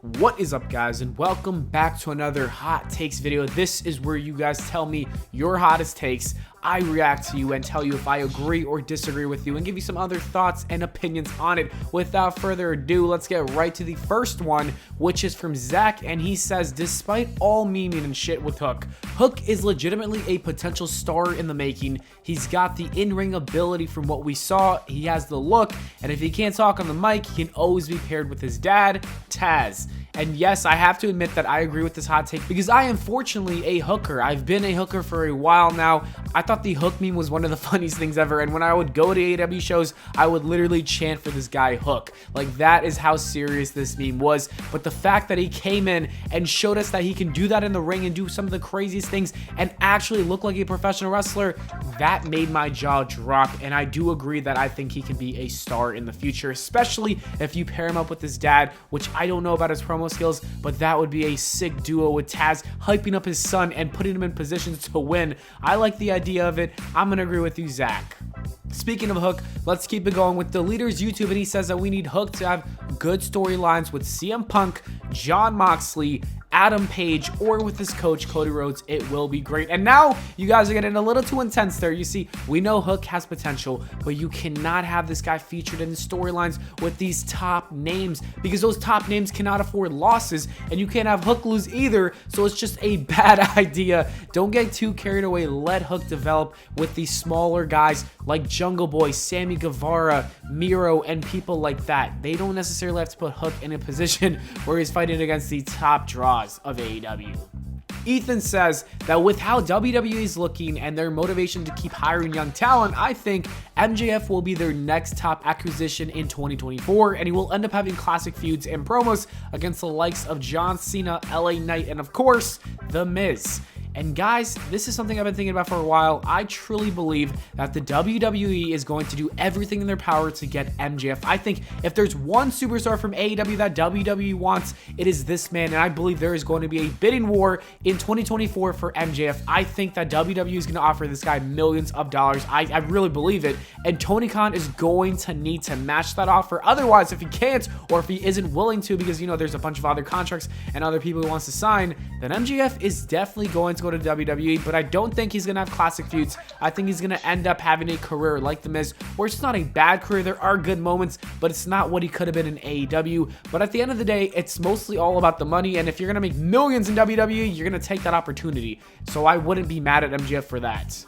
What is up, guys, and welcome back to another hot takes video. This is where you guys tell me your hottest takes. I react to you and tell you if I agree or disagree with you and give you some other thoughts and opinions on it. Without further ado, let's get right to the first one, which is from Zack, and he says, despite all memeing and shit with Hook, Hook is legitimately a potential star in the making. He's got the in-ring ability from what we saw, he has the look, and if he can't talk on the mic, he can always be paired with his dad, Taz. And yes, I have to admit that I agree with this hot take because I am fortunately a hooker. I've been a hooker for a while now. I thought the Hook meme was one of the funniest things ever, and when I would go to AEW shows, I would literally chant for this guy Hook. Like, that is how serious this meme was. But the fact that he came in and showed us that he can do that in the ring and do some of the craziest things and actually look like a professional wrestler, that made my jaw drop. And I do agree that I think he can be a star in the future, especially if you pair him up with his dad, which I don't know about his promo skills, but that would be a sick duo with Taz hyping up his son and putting him in positions to win. I like the idea of it. I'm gonna agree with you, Zack. Speaking of Hook, let's keep it going with the leader's YouTube, and he says that we need Hook to have good storylines with CM Punk, Jon Moxley, Adam Page, or with his coach Cody Rhodes. It will be great. And now you guys are getting a little too intense there. You see, we know Hook has potential, but you cannot have this guy featured in the storylines with these top names because those top names cannot afford losses, and you can't have Hook lose either. So it's just a bad idea. Don't get too carried away. Let Hook develop with these smaller guys like Jungle Boy, Sammy Guevara, Miro, and people like that. They don't necessarily have to put Hook in a position where he's fighting against the top draws of AEW. Ethan says that with how WWE is looking and their motivation to keep hiring young talent, I think MJF will be their next top acquisition in 2024, and he will end up having classic feuds and promos against the likes of John Cena, LA Knight, and of course, The Miz. And guys, this is something I've been thinking about for a while. I truly believe that the WWE is going to do everything in their power to get MJF. I think if there's one superstar from AEW that WWE wants, it is this man. And I believe there is going to be a bidding war in 2024 for MJF. I think that WWE is going to offer this guy millions of dollars. I really believe it. And Tony Khan is going to need to match that offer. Otherwise, if he can't, or if he isn't willing to, because, you know, there's a bunch of other contracts and other people he wants to sign, then MJF is definitely going to go to WWE, but I don't think he's going to have classic feuds. I think he's going to end up having a career like The Miz, where it's not a bad career. There are good moments, but it's not what he could have been in AEW. But at the end of the day, it's mostly all about the money, and if you're going to make millions in WWE, you're going to take that opportunity. So I wouldn't be mad at MJF for that.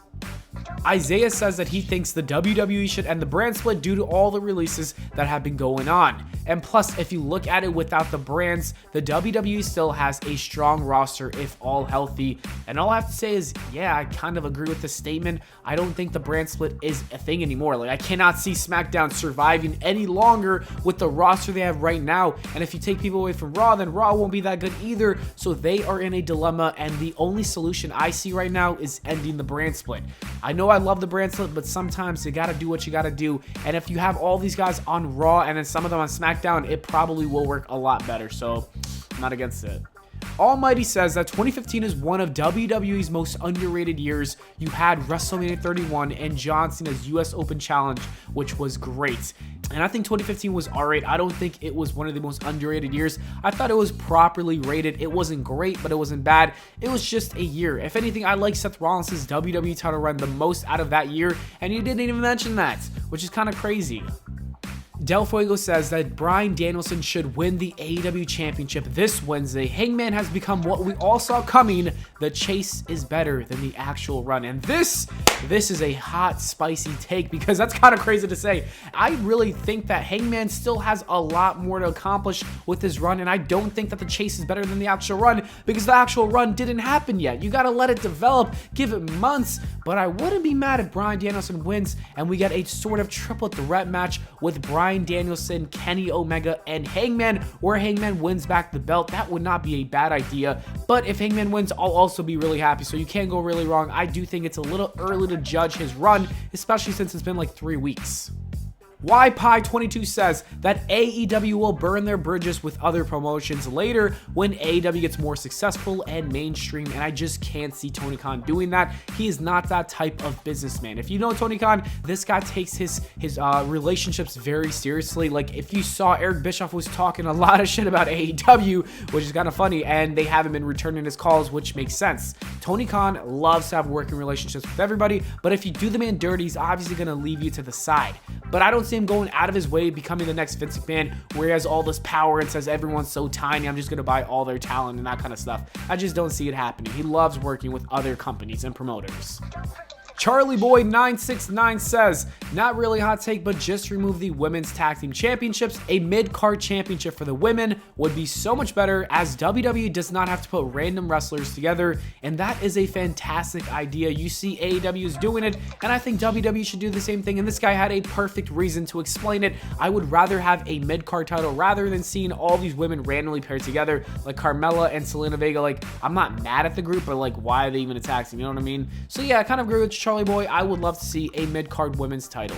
Isaiah says that he thinks the WWE should end the brand split due to all the releases that have been going on. And plus, if you look at it without the brands, the WWE still has a strong roster if all healthy. And all I have to say is, yeah, I kind of agree with this statement. I don't think the brand split is a thing anymore. Like, I cannot see SmackDown surviving any longer with the roster they have right now. And if you take people away from Raw, then Raw won't be that good either. So they are in a dilemma, and the only solution I see right now is ending the brand split. I know I love the brand split, but sometimes you gotta do what you gotta do. And if you have all these guys on Raw and then some of them on SmackDown, it probably will work a lot better. So I'm not against it. Almighty says that 2015 is one of WWE's most underrated years. You had WrestleMania 31 and John Cena's US Open Challenge, which was great. And I think 2015 was alright. I don't think it was one of the most underrated years. I thought it was properly rated. It wasn't great, but it wasn't bad. It was just a year. If anything, I like Seth Rollins' WWE title run the most out of that year, and you didn't even mention that, which is kind of crazy. Del Fuego says that Bryan Danielson should win the AEW Championship this Wednesday. Hangman has become what we all saw coming. The chase is better than the actual run. And this is a hot, spicy take because that's kind of crazy to say. I really think that Hangman still has a lot more to accomplish with his run, and I don't think that the chase is better than the actual run because the actual run didn't happen yet. You got to let it develop, give it months, but I wouldn't be mad if Bryan Danielson wins and we get a sort of triple threat match with Bryan Danielson, Kenny Omega, and Hangman, where Hangman wins back the belt. That would not be a bad idea, but if Hangman wins, I'll also be really happy, so you can't go really wrong. I do think it's a little early to judge his run, especially since it's been like 3 weeks. YPie22 says that AEW will burn their bridges with other promotions later when AEW gets more successful and mainstream, and I just can't see Tony Khan doing that. He is not that type of businessman. If you know Tony Khan, this guy takes his relationships very seriously. Like, if you saw, Eric Bischoff was talking a lot of shit about AEW, which is kind of funny, and they haven't been returning his calls, which makes sense. Tony Khan loves to have working relationships with everybody, but if you do the man dirty, he's obviously going to leave you to the side. But I don't see him going out of his way, becoming the next Vince McMahon, where he has all this power and says everyone's so tiny, I'm just going to buy all their talent and that kind of stuff. I just don't see it happening. He loves working with other companies and promoters. Charlie Boy 969 says, not really hot take, but just remove the women's tag team championships. A mid-card championship for the women would be so much better, as WWE does not have to put random wrestlers together, and that is a fantastic idea. You see AEW is doing it, and I think WWE should do the same thing, and this guy had a perfect reason to explain it. I would rather have a mid-card title rather than seeing all these women randomly paired together like Carmella and Selena Vega. Like, I'm not mad at the group, but like, why are they even a tag team? You know what I mean? So yeah, I kind of agree with Charlie Boy. I would love to see a mid-card women's title.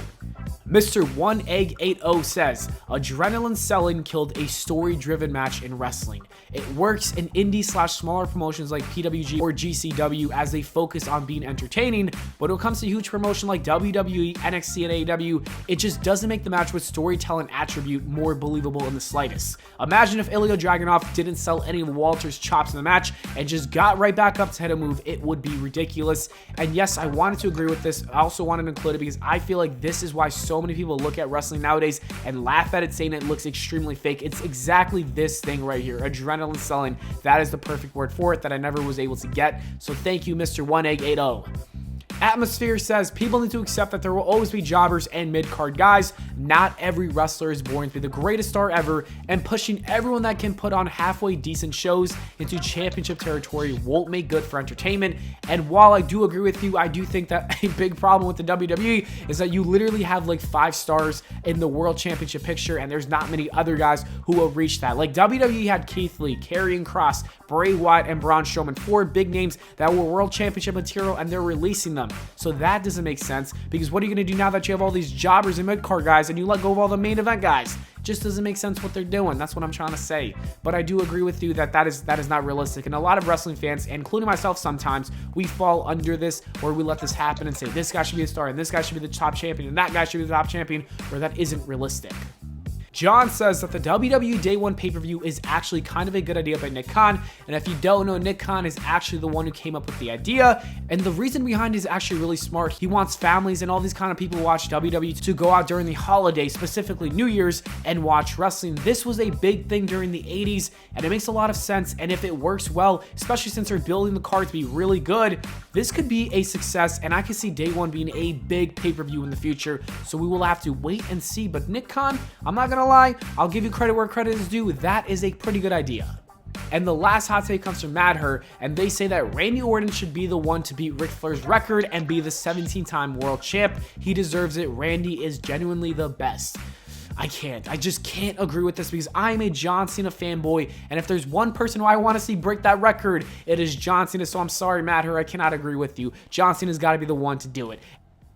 Mr. 1egg80 says, adrenaline selling killed a story-driven match in wrestling. It works in indie/smaller promotions like PWG or GCW as they focus on being entertaining, but when it comes to huge promotion like WWE, NXT, and AEW, it just doesn't make the match with storytelling attribute more believable in the slightest. Imagine if Ilya Dragunov didn't sell any of Walter's chops in the match and just got right back up to hit a move. It would be ridiculous. And yes, I wanted to agree with this. I also wanted to include it because I feel like this is why so many people look at wrestling nowadays and laugh at it, saying it looks extremely fake. It's exactly this thing right here, adrenaline selling. That is the perfect word for it that I never was able to get. So thank you, Mr. 1egg80. Atmosphere says, people need to accept that there will always be jobbers and mid-card guys. Not every wrestler is born to be the greatest star ever, and pushing everyone that can put on halfway decent shows into championship territory won't make good for entertainment. And while I do agree with you, I do think that a big problem with the WWE is that you literally have like 5 stars in the world championship picture, and there's not many other guys who will reach that. Like, WWE had Keith Lee, Karrion Kross, Bray Wyatt, and Braun Strowman, 4 big names that were world championship material, and they're releasing them. So that doesn't make sense, because what are you going to do now that you have all these jobbers and mid-card guys and you let go of all the main event guys? Just doesn't make sense what they're doing. That's what I'm trying to say. But I do agree with you that that is not realistic. And a lot of wrestling fans, including myself sometimes, we fall under this, where we let this happen and say this guy should be a star and this guy should be the top champion and that guy should be the top champion, where that isn't realistic. John says that the WWE Day 1 pay-per-view is actually kind of a good idea by Nick Khan, and if you don't know, Nick Khan is actually the one who came up with the idea, and the reason behind it is actually really smart. He wants families and all these kind of people who watch WWE to go out during the holidays, specifically New Year's, and watch wrestling. This was a big thing during the 80s, and it makes a lot of sense, and if it works well, especially since they're building the card to be really good, this could be a success, and I can see Day 1 being a big pay-per-view in the future, so we will have to wait and see. But Nick Khan, I'm not gonna lie, I'll give you credit where credit is due. That is a pretty good idea. And the last hot take comes from Madher, and they say that Randy Orton should be the one to beat Ric Flair's record and be the 17-time world champ. He deserves it. Randy is genuinely the best. I just can't agree with this, because I'm a John Cena fanboy, and if there's one person who I want to see break that record, it is John Cena. So I'm sorry, Madher, I cannot agree with you. John Cena's got to be the one to do it.